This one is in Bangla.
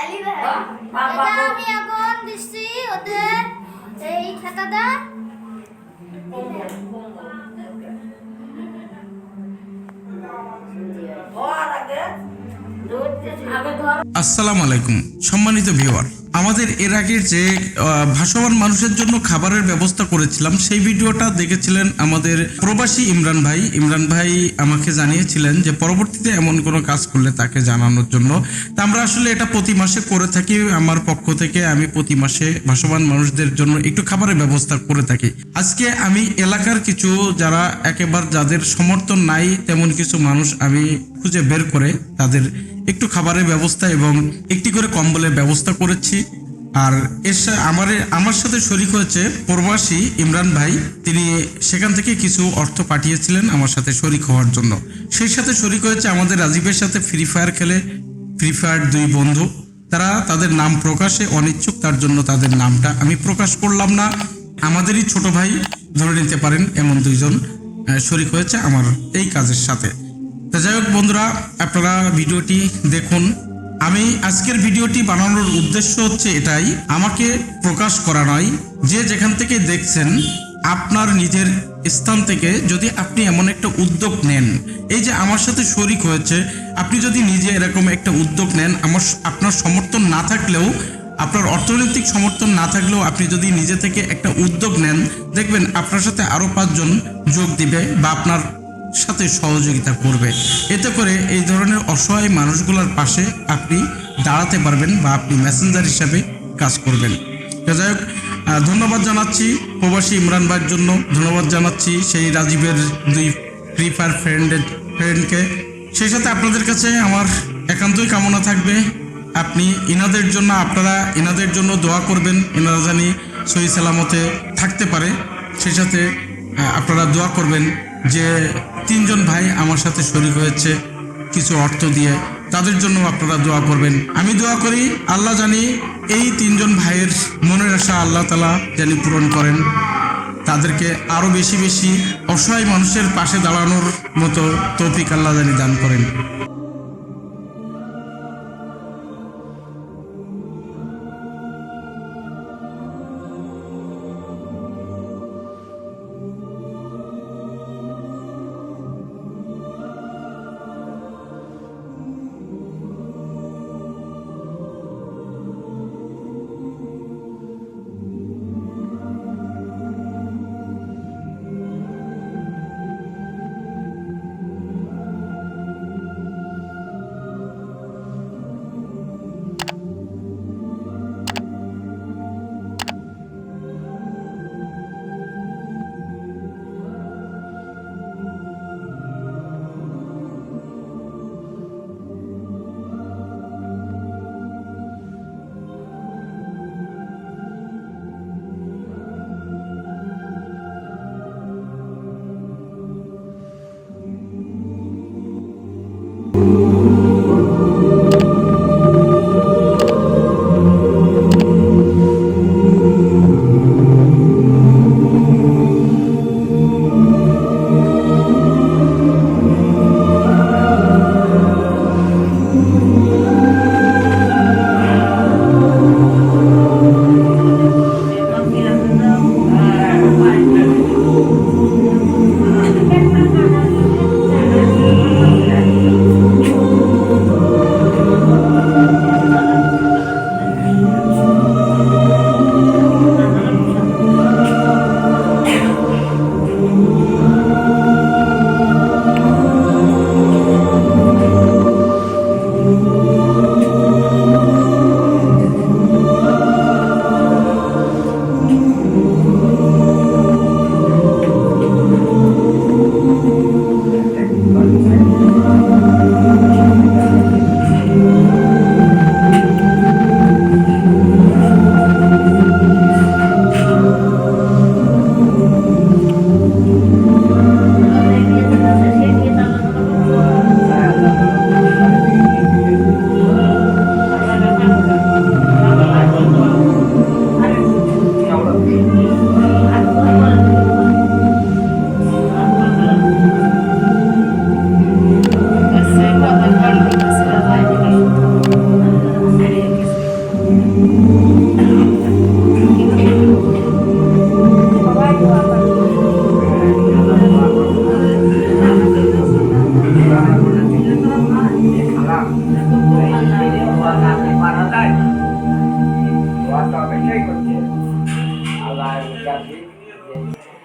আমি এখন দিচ্ছি ওদের এই খাতাটা। আসসালামু আলাইকুম সম্মানিত ভিউয়ার, আমাদের এর আগের যে ভাসমান মানুষের জন্য খাবারের ব্যবস্থা করেছিলাম সেই ভিডিওটা দেখেছিলেন আমাদের প্রবাসী ইমরান ভাই আমাকে জানিয়েছিলেন যে পরবর্তীতে এমন কোনো কাজ করলে তাকে জানানোর জন্য। তা আমরা আসলে এটা প্রতি মাসে করে থাকি। আমার পক্ষ থেকে আমি প্রতি মাসে ভাসমান মানুষদের জন্য একটু খাবারের ব্যবস্থা করে থাকি। আজকে আমি এলাকার কিছু যারা একেবারে যাদের সমর্থন নাই তেমন কিছু মানুষ আমি খুঁজে বের করে তাদের একটু খাবারের ব্যবস্থা এবং একটি করে কম্বলের ব্যবস্থা করেছি। আর আমার সাথে শরীক হয়েছে প্রবাসী ইমরান ভাই, তিনি সেখান থেকে কিছু অর্থ পাঠিয়েছিলেন আমার সাথে শরীক হওয়ার জন্য। সেই সাথে শরীক হয়েছে আমাদের রাজীবের সাথে ফ্রি ফায়ার খেলে ফ্রি ফায়ার দুই বন্ধু, তারা তাদের নাম প্রকাশে অনিচ্ছুক, তার জন্য তাদের নামটা আমি প্রকাশ করলাম না। আমাদেরই ছোট ভাই ধরে নিতে পারেন, এমন দুইজন শরীক হয়েছে আমার এই কাজের সাথে। তো যাই হোক বন্ধুরা, আপনারা ভিডিওটি দেখুন। আমি আজকের ভিডিওটি বানানোর উদ্দেশ্য হচ্ছে এটাই, আমাকে প্রকাশ করা নয়। যে যেখান থেকে দেখছেন আপনার নিজের স্থান থেকে যদি আপনি এমন একটা উদ্যোগ নেন, এই যে আমার সাথে শরীক হয়েছে, আপনি যদি নিজে এরকম একটা উদ্যোগ নেন, আপনার সমর্থন না থাকলেও, আপনার অর্থনৈতিক সমর্থন না থাকলেও আপনি যদি নিজে থেকে একটা উদ্যোগ নেন, দেখবেন আপনার সাথে আরো 5 জন যোগ দিবে বা আপনার সাথে সহযোগিতা করবে। এতে করে এই ধরনের অসহায় মানুষগুলোর পাশে আপনি দাঁড়াতে পারবেন বা আপনি মেসেঞ্জার হিসাবে কাজ করবেন। যাই হোক, ধন্যবাদ জানাচ্ছি প্রবাসী ইমরান ভাইয়ের জন্য, ধন্যবাদ জানাচ্ছি সেই রাজীবের দুই ফ্রি ফায়ার ফ্রেন্ডকে। সেই সাথে আপনাদের কাছে আমার একান্তই কামনা থাকবে আপনারা ইনাদের জন্য দোয়া করবেন, ইনারা জানি সহি সালামতে থাকতে পারে। সেই সাথে আপনারা দোয়া করবেন যে 3 জন ভাই আমার সাথে শরীক হয়েছে কিছু অর্থ দিয়ে, তাদের জন্য আপনারা দোয়া করবেন। আমি দোয়া করি আল্লাহ জানি এই 3 জন ভাইয়ের মনের আশা আল্লাহ তাআলা জানি পূরণ করেন, তাদেরকে আরো বেশি বেশি অসহায় মানুষের পাশে দাঁড়ানোর মতো তৌফিক আল্লাহ জানি দান করেন। গান্ধী